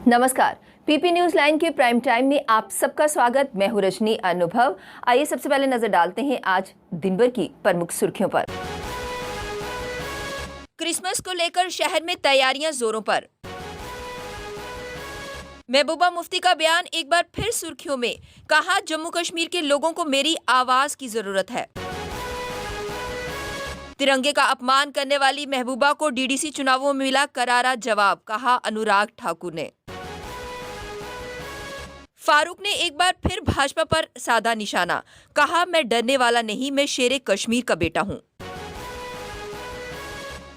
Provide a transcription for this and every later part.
नमस्कार। PP news line के prime time में आप सबका स्वागत। मैं हूं रजनी अनुभव। आइए सबसे पहले नजर डालते हैं आज दिन भर की प्रमुख सुर्खियों पर। क्रिसमस को लेकर शहर में तैयारियां जोरों पर। महबूबा मुफ्ती का बयान एक बार फिर सुर्खियों में, कहा जम्मू कश्मीर के लोगों को मेरी आवाज की जरूरत है। तिरंगे का अपमान करने वाली महबूबा को डीडीसी चुनावों में मिला करारा जवाब, कहा अनुराग ठाकुर ने। फारूक ने एक बार फिर भाजपा पर साधा निशाना, कहा मैं डरने वाला नहीं, मैं शेरे कश्मीर का बेटा हूं।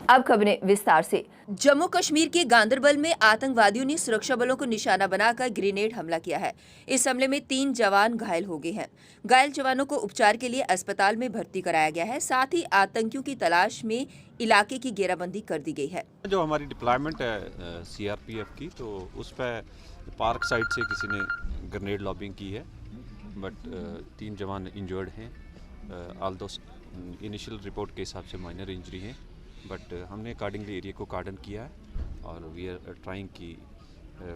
अब खबरें विस्तार से। जम्मू कश्मीर के गांदरबल में आतंकवादियों ने सुरक्षा बलों को निशाना बनाकर ग्रेनेड हमला किया है। इस हमले में 3 जवान घायल हो गए हैं। घायल जवानों को उपचार के लिए अस्पताल में भर्ती कराया गया है। साथ ही आतंकियों की तलाश में इलाके की घेराबंदी कर दी गई है। जो हमारी डिप्लॉयमेंट है सीआरपीएफ की, तो उस पर पार्क साइड से किसी ने ग्रेनेड लॉबिंग की है, बट 3 जवान इंजर्ड हैं। ऑल दो इनिशियल रिपोर्ट के हिसाब से माइनर इंजरी है, बट हमने अकॉर्डिंगली एरिया को कार्डन किया है और वी आर ट्राइंग कि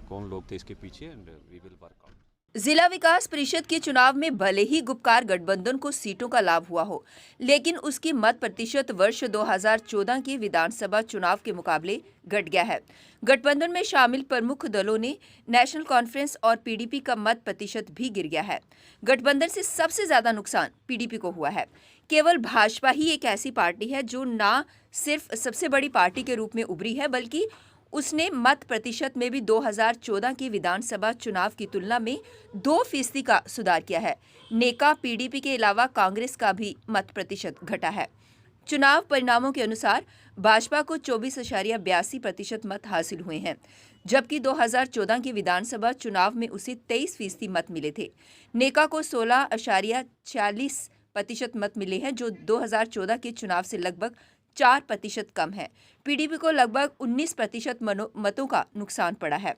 कौन लोग थे इसके पीछे and we will work out. जिला विकास परिषद के चुनाव में भले ही गुपकार गठबंधन को सीटों का लाभ हुआ हो, लेकिन उसकी मत प्रतिशत वर्ष 2014 के विधानसभा चुनाव के मुकाबले घट गया है। गठबंधन में शामिल प्रमुख दलों ने नेशनल कॉन्फ्रेंस और पीडीपी का मत प्रतिशत भी गिर गया है। गठबंधन से सबसे ज्यादा नुकसान पीडीपी को हुआ है। केवल भाजपा ही एक ऐसी पार्टी है जो न सिर्फ सबसे बड़ी पार्टी के रूप में उभरी है, बल्कि उसने मत प्रतिशत में भी 2014 के विधानसभा चुनाव की तुलना में 2% का सुधार किया है। नेका पीडीपी के अलावा कांग्रेस का भी मत प्रतिशत घटा है। चुनाव परिणामों के अनुसार भाजपा को 24.82% मत हासिल हुए हैं, जबकि 2014 के विधानसभा चुनाव में उसे 23% मत मिले थे। नेका को 16.46% मत मिले हैं, जो 2014 के चुनाव से लगभग 4% कम है। पीडीपी को लगभग 19% मतों का नुकसान पड़ा है।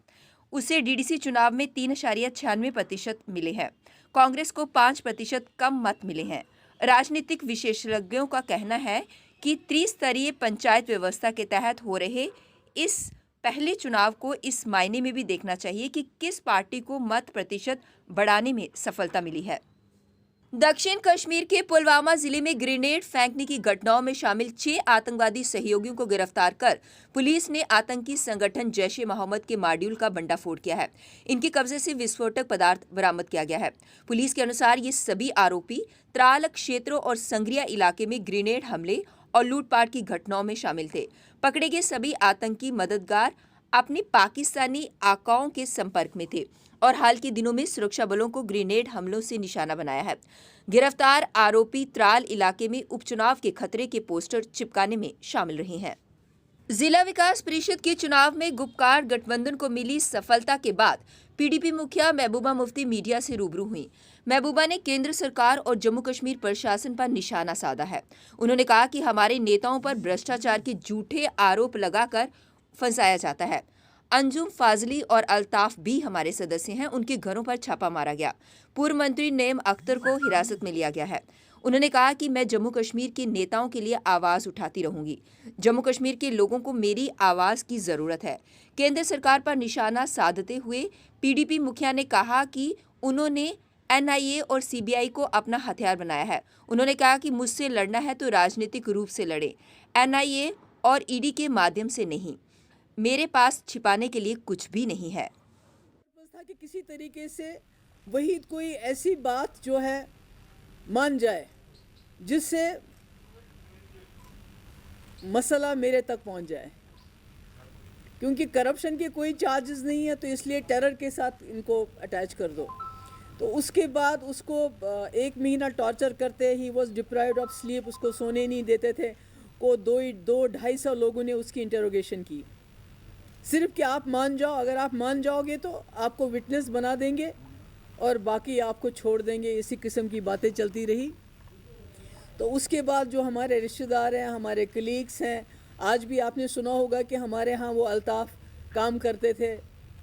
उसे डीडीसी चुनाव में 3.96% मिले हैं। कांग्रेस को 5% कम मत मिले हैं। राजनीतिक विशेषज्ञों का कहना है कि त्रिस्तरीय पंचायत व्यवस्था के तहत हो रहे इस पहले चुनाव को इस मायने में भी देखना चाहिए कि किस पार्टी को मत प्रतिशत बढ़ाने में सफलता मिली है। दक्षिण कश्मीर के पुलवामा जिले में ग्रेनेड फेंकने की घटनाओं में शामिल 6 आतंकवादी सहयोगियों को गिरफ्तार कर पुलिस ने आतंकी संगठन जैश-ए-मोहम्मद के मॉड्यूल का भंडाफोड़ किया है। इनके कब्जे से विस्फोटक पदार्थ बरामद किया गया है। पुलिस के अनुसार ये सभी आरोपी त्राल क्षेत्रों और संग्रिया इलाके में ग्रेनेड हमले और लूटपाट की घटनाओं में शामिल थे। पकड़े गए सभी आतंकी मददगार अपने पाकिस्तानी आकाओं के संपर्क में थे और हाल के दिनों में सुरक्षा बलों को ग्रेनेड हमलों से निशाना बनाया है। गिरफ्तार आरोपी त्राल इलाके में उपचुनाव के खतरे के पोस्टर चिपकाने में शामिल रहे हैं। जिला विकास परिषद के चुनाव में गुपकार गठबंधन को मिली सफलता के बाद पीडीपी मुखिया महबूबा मुफ्ती मीडिया से रूबरू हुई। महबूबा ने केंद्र सरकार और जम्मू कश्मीर प्रशासन पर निशाना साधा है। उन्होंने कहा कि हमारे नेताओं पर भ्रष्टाचार के झूठे आरोप लगाकर फंसाया जाता है। अंजुम फाजली और अल्ताफ भी हमारे सदस्य हैं। उनके घरों पर छापा मारा गया। पूर्व मंत्री नईम अख्तर को हिरासत में लिया गया है। उन्होंने कहा कि मैं जम्मू कश्मीर के नेताओं के लिए आवाज उठाती रहूंगी। जम्मू कश्मीर के लोगों को मेरी आवाज की जरूरत है। केंद्र सरकार पर निशाना साधते हुए पीडीपी मुखिया ने कहा कि उन्होंने एनआईए और सीबीआई को अपना हथियार बनाया है। उन्होंने कहा कि मुझसे लड़ना है तो राजनीतिक रूप से लड़े, एनआईए और ईडी के माध्यम से नहीं। मेरे पास छिपाने के लिए कुछ भी नहीं है। था कि किसी तरीके से वही कोई ऐसी बात जो है मान जाए जिससे मसला मेरे तक पहुंच जाए, क्योंकि करप्शन के कोई चार्जेस नहीं है, तो इसलिए टेरर के साथ इनको अटैच कर दो। तो उसके बाद उसको 1 महीना टॉर्चर करते, he was deprived of sleep, उसको सोने नहीं देते थे। को 250 लोगों ने उसकी इंटरोगेशन की, सिर्फ कि आप मान जाओ, अगर आप मान जाओगे तो आपको विटनेस बना देंगे और बाकी आपको छोड़ देंगे। इसी किस्म की बातें चलती रही। तो उसके बाद जो हमारे रिश्तेदार हैं, हमारे कलीग्स हैं, आज भी आपने सुना होगा कि हमारे यहाँ वो अल्ताफ़ काम करते थे,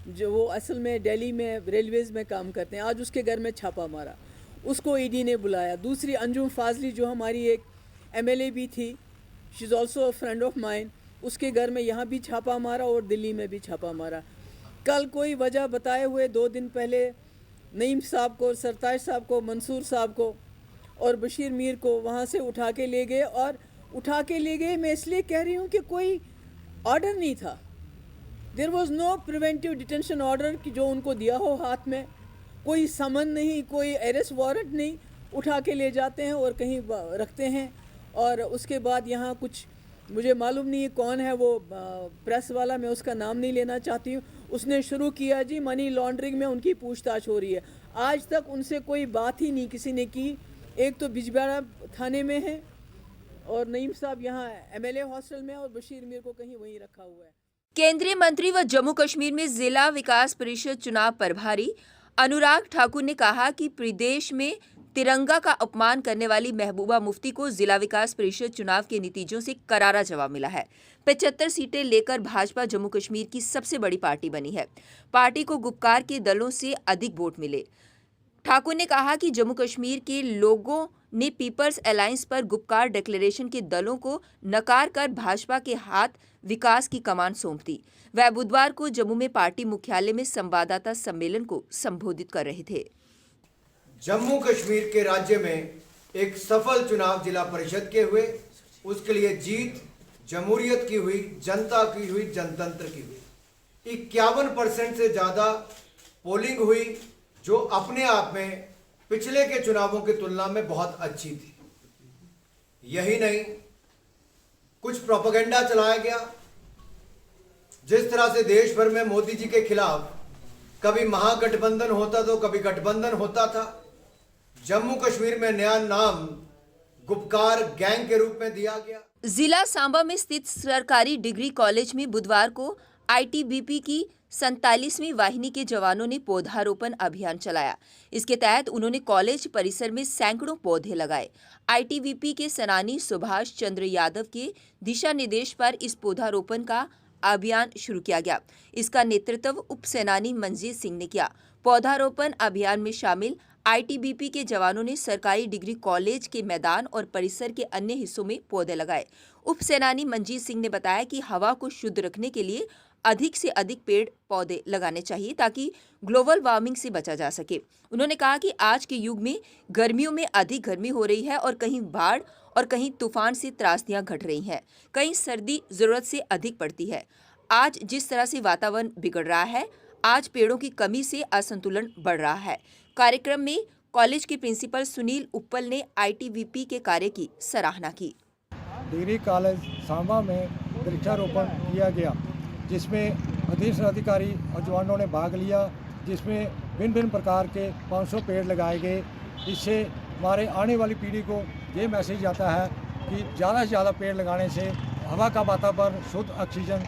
जो वो असल में दिल्ली में रेलवेज़ में काम करते हैं। आज उसके घर में छापा मारा, उसको ईडी ने बुलाया। दूसरी अंजुम फाजली जो हमारी एक एमएलए भी थी, she is also a friend of mine, उसके घर में यहाँ भी छापा मारा और दिल्ली में भी छापा मारा। कल कोई वजह बताए हुए 2 दिन पहले नईम साहब को, सरताज साहब को, मंसूर साहब को और बशीर मीर को वहाँ से उठा के ले गए। और उठा के ले गए मैं इसलिए कह रही हूँ कि कोई ऑर्डर नहीं था। There was no preventive detention order कि जो उनको दिया हो हाथ में, कोई समन नहीं, कोई अरेस्ट वारंट नहीं, उठा के ले जाते हैं और कहीं रखते हैं। और उसके बाद यहाँ कुछ, मुझे मालूम नहीं है कौन है वो प्रेस वाला, मैं उसका नाम नहीं लेना चाहती हूँ, उसने शुरू किया जी मनी लॉन्ड्रिंग में उनकी पूछताछ हो रही है। आज तक उनसे कोई बात ही नहीं किसी ने की। एक तो बिजबेड़ा थाने में है और नईम साहब यहाँ MLA हॉस्टल में और बशीर मीर को कहीं वहीं रखा हुआ है। केंद्रीय मंत्री व जम्मू कश्मीर में जिला विकास परिषद चुनाव प्रभारी अनुराग ठाकुर ने कहा कि प्रदेश में तिरंगा का अपमान करने वाली महबूबा मुफ्ती को जिला विकास परिषद चुनाव के नतीजों से करारा जवाब मिला है। 75 सीटें लेकर भाजपा जम्मू कश्मीर की सबसे बड़ी पार्टी बनी है। पार्टी को गुपकार के दलों से अधिक वोट मिले। ठाकुर ने कहा कि जम्मू कश्मीर के लोगों ने पीपल्स अलायंस पर गुपकार डिक्लेरेशन के दलों को नकार कर भाजपा के हाथ विकास की कमान सौंप दी। वह बुधवार को जम्मू में पार्टी मुख्यालय में संवाददाता सम्मेलन को संबोधित कर रहे थे। जम्मू कश्मीर के राज्य में एक सफल चुनाव जिला परिषद के हुए, उसके लिए जीत जमहूरियत की हुई, जनता की हुई, जनतंत्र की हुई। 51% से ज़्यादा पोलिंग हुई, जो अपने आप में पिछले के चुनावों की तुलना में बहुत अच्छी थी। यही नहीं, कुछ प्रोपेगेंडा चलाया गया। जिस तरह से देश भर में मोदी जी के खिलाफ कभी महागठबंधन होता तो कभी गठबंधन होता था, जम्मू कश्मीर में नया नाम गुपकार गैंग के रूप में दिया गया। जिला सांबा में स्थित सरकारी डिग्री कॉलेज में बुधवार को ITBP की 47वीं वाहिनी के जवानों ने पौधारोपण अभियान चलाया। इसके तहत उन्होंने कॉलेज परिसर में सैकड़ों पौधे लगाए। ITBP के सेनानी सुभाष चंद्र यादव के दिशा निर्देश पर इस पौधारोपण का अभियान शुरू किया गया। इसका नेतृत्व उप सेनानी मंजीत सिंह ने किया। पौधारोपण अभियान में शामिल ITBP के जवानों ने सरकारी डिग्री कॉलेज के मैदान और परिसर के अन्य हिस्सों में पौधे लगाए। उप सेनानी मंजीत सिंह ने बताया कि हवा को शुद्ध रखने के लिए अधिक से अधिक पेड़ पौधे लगाने चाहिए ताकि ग्लोबल वार्मिंग से बचा जा सके। उन्होंने कहा कि आज के युग में गर्मियों में अधिक गर्मी हो रही है और कहीं बाढ़ और कहीं तूफान से त्रासदियां घट रही हैं। कहीं सर्दी जरूरत से अधिक पड़ती है। आज जिस तरह से वातावरण बिगड़ रहा है, आज पेड़ों की कमी से असंतुलन बढ़ रहा है। कार्यक्रम में कॉलेज के प्रिंसिपल सुनील उप्पल ने ITBP के कार्य की सराहना की। डिग्री कॉलेज सांबा में वृक्षारोपण किया गया, जिसमें अधिक अधिकारी और जवानों ने भाग लिया, जिसमें भिन्न भिन्न प्रकार के 500 पेड़ लगाए गए। इससे हमारे आने वाली पीढ़ी को ये मैसेज जाता है कि ज़्यादा से ज़्यादा पेड़ लगाने से हवा का वातावरण, शुद्ध ऑक्सीजन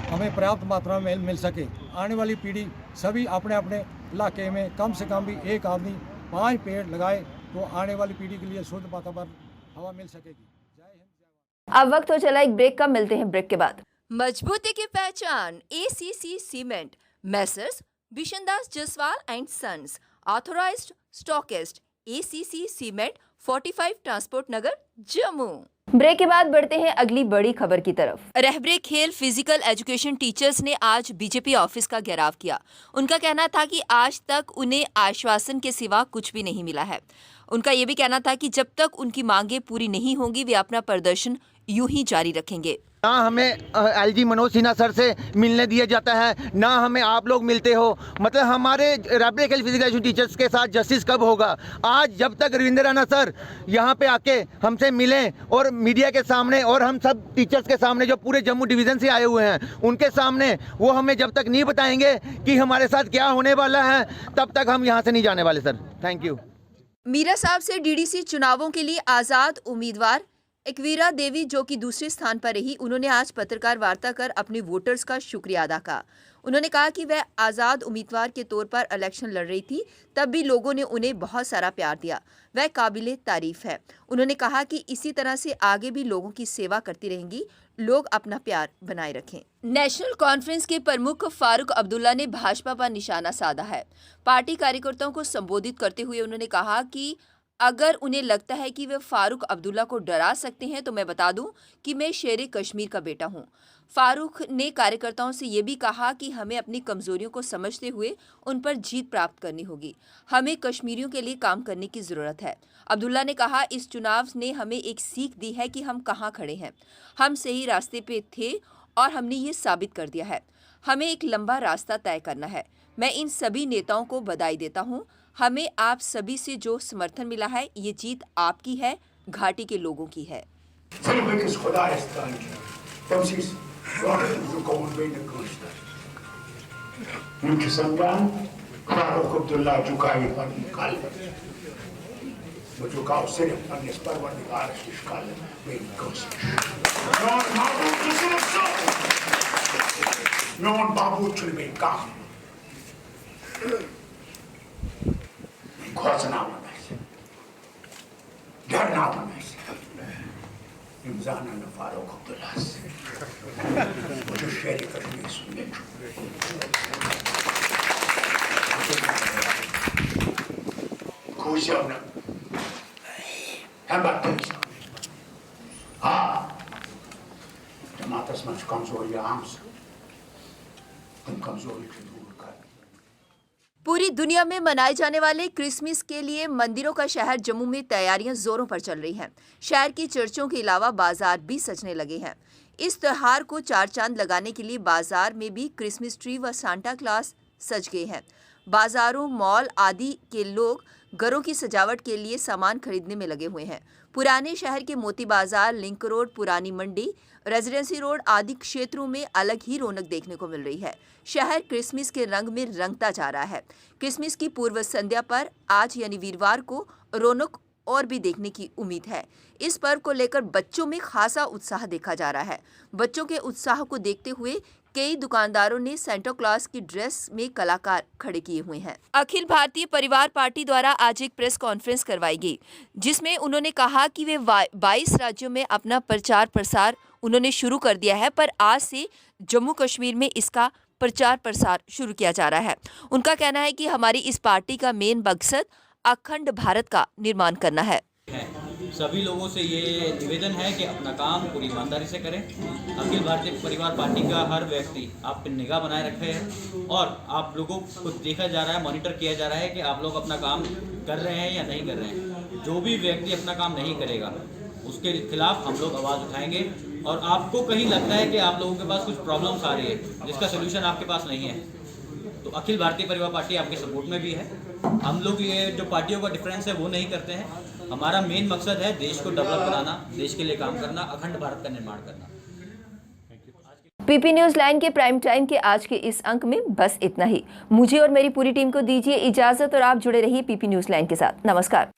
हमें पर्याप्त मात्रा में मिल सके। आने वाली पीढ़ी सभी अपने अपने इलाके में कम से कम भी एक आदमी 5 पेड़ लगाए तो आने वाली पीढ़ी के लिए शुद्ध वातावरण, हवा मिल सकेगी। जय हिंद, जय भारत। अब वक्त हो चला एक ब्रेक का, मिलते हैं ब्रेक के बाद। मजबूती की पहचान ACC cement, Messrs Bishandas Jaswal and sons, authorised stockist, ACC cement, 45 transport Nagar, Jammu. Break के बाद बढ़ते हैं अगली बड़ी खबर की तरफ। रहबरे खेल फिजिकल एजुकेशन टीचर्स ने आज BJP ऑफिस का घेराव किया। उनका कहना था कि आज तक उन्हें आश्वासन के सिवा कुछ भी नहीं मिला है। उनका ये भी कहना था कि जब तक उनकी मांगें पूरी नहीं होंगी, वे अपना प्रदर्शन यूं ही जारी रखेंगे। ना हमें LG मनोज सिन्हा सर से मिलने दिया जाता है, ना हमें आप लोग मिलते हो। मतलब हमारे रहबरे खेल फिजिकल एजुकेशन टीचर्स के साथ जस्टिस कब होगा? आज जब तक रविंद्र राणा सर यहाँ पे आके हमसे मिलें और मीडिया के सामने और हम सब टीचर्स के सामने जो पूरे जम्मू डिवीज़न से आए हुए हैं उनके सामने वो हमें जब तक नहीं बताएंगे कि हमारे साथ क्या होने वाला है, तब तक हम यहाँ से नहीं जाने वाले सर। Thank you. मीरा साहब से DDC चुनावों के लिए आज़ाद उम्मीदवार एकवीरा देवी, जो कि दूसरे स्थान पर रही, उन्होंने आज पत्रकार वार्ता कर अपने वोटर्स का शुक्रिया अदा किया। उन्होंने कहा कि वह आज़ाद उम्मीदवार के तौर पर इलेक्शन लड़ रही थी, तब भी लोगों ने उन्हें बहुत सारा प्यार दिया। वह काबिले तारीफ है। उन्होंने कहा कि इसी तरह से आगे भी लोगों की सेवा करती रहेंगी। लोग अपना प्यार बनाए रखें। नेशनल कॉन्फ्रेंस के प्रमुख फारूक अब्दुल्ला ने भाजपा पर निशाना साधा है। पार्टी कार्यकर्ताओं को संबोधित करते हुए उन्होंने कहा कि अगर उन्हें लगता है कि वे फारूक अब्दुल्ला को डरा सकते हैं तो मैं बता दूं कि मैं शेर कश्मीर का बेटा हूं। फारूक ने कार्यकर्ताओं से ये भी कहा कि हमें अपनी कमजोरियों को समझते हुए उन पर जीत प्राप्त करनी होगी। हमें कश्मीरियों के लिए काम करने की जरूरत है। अब्दुल्ला ने कहा, इस चुनाव ने हमें एक सीख दी है कि हम कहाँ खड़े हैं। हम सही रास्ते पे थे और हमने ये साबित कर दिया है। हमें एक लंबा रास्ता तय करना है। मैं इन सभी नेताओं को बधाई देता हूँ। हमें आप सभी से जो समर्थन मिला है, ये जीत आपकी है, घाटी के लोगों की है। फारूक अब्दुल्ला से मुझे शेर कश्मीर सुनने खुश होना हम बात हाँ जमात में कमजोरी आम से तुम कमजोरी की दूर कर। पूरी दुनिया में मनाए जाने वाले क्रिसमस के लिए मंदिरों का शहर जम्मू में तैयारियां जोरों पर चल रही हैं। शहर की चर्चों के अलावा बाजार भी सजने लगे हैं। इस त्योहार को चार चांद लगाने के लिए बाजार में भी क्रिसमस ट्री व सांता क्लॉज सज गए हैं। बाजारों, मॉल आदि के लोग घरों की सजावट के लिए सामान खरीदने में लगे हुए हैं। पुराने शहर के मोती बाजार, लिंक रोड, पुरानी मंडी, रेजिडेंसी रोड आदि क्षेत्रों में अलग ही रौनक देखने को मिल रही है। शहर क्रिसमस के रंग में रंगता जा रहा है। क्रिसमस की पूर्व संध्या पर आज यानी वीरवार को रौनक और भी देखने की उम्मीद है। इस पर्व को लेकर बच्चों में खासा उत्साह देखा जा रहा है। बच्चों के उत्साह को देखते हुए कई दुकानदारों ने सेंटा क्लॉज की ड्रेस में कलाकार खड़े किए हुए हैं। अखिल भारतीय परिवार पार्टी द्वारा आज एक प्रेस कॉन्फ्रेंस करवाई गई, जिसमें उन्होंने कहा कि वे 22 राज्यों में अपना प्रचार प्रसार उन्होंने शुरू कर दिया है, पर आज से जम्मू कश्मीर में इसका प्रचार प्रसार शुरू किया जा रहा है। उनका कहना है कि हमारी इस पार्टी का मेन मकसद अखंड भारत का निर्माण करना है। सभी लोगों से ये निवेदन है कि अपना काम पूरी ईमानदारी से करें। अखिल भारतीय परिवार पार्टी का हर व्यक्ति आप पर निगाह बनाए रखे हैं और आप लोगों को देखा जा रहा है, मॉनिटर किया जा रहा है कि आप लोग अपना काम कर रहे हैं या नहीं कर रहे हैं। जो भी व्यक्ति अपना काम नहीं करेगा उसके खिलाफ हम लोग आवाज़ उठाएंगे। और आपको कहीं लगता है कि आप लोगों के पास कुछ प्रॉब्लम्स आ रही है जिसका सोल्यूशन आपके पास नहीं है, तो अखिल भारतीय परिवार पार्टी आपके सपोर्ट में भी है। हम लोग ये जो पार्टियों का डिफरेंस है वो नहीं करते हैं। हमारा मेन मकसद है देश को डेवलप कराना, देश के लिए काम करना, अखंड भारत का निर्माण करना। पीपी न्यूज लाइन के प्राइम टाइम के आज के इस अंक में बस इतना ही। मुझे और मेरी पूरी टीम को दीजिए इजाजत और आप जुड़े रहिए पीपी न्यूज लाइन के साथ। नमस्कार।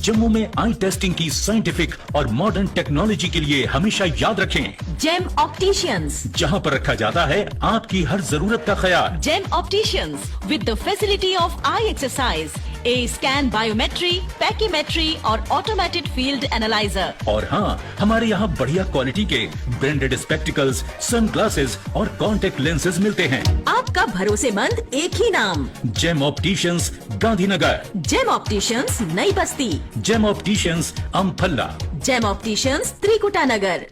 जम्मू में आई टेस्टिंग की साइंटिफिक और मॉडर्न टेक्नोलॉजी के लिए हमेशा याद रखें जेम ऑप्टिशियंस, जहां पर रखा जाता है आपकी हर जरूरत का ख्याल। Gem opticians with the facility of eye exercise, A scan, biometry, pachymetry और ऑटोमेटेड फील्ड एनालाइजर। और हाँ, हमारे यहाँ बढ़िया क्वालिटी के ब्रांडेड स्पेक्टिकल्स, सनग्लासेस और कॉन्टेक्ट लेंसेज मिलते हैं। आपका भरोसेमंद एक ही नाम, Gem opticians, Gandhinagar. Gem opticians, Nai Basti. Gem opticians, Amphalla. Gem opticians, Trikuta नगर।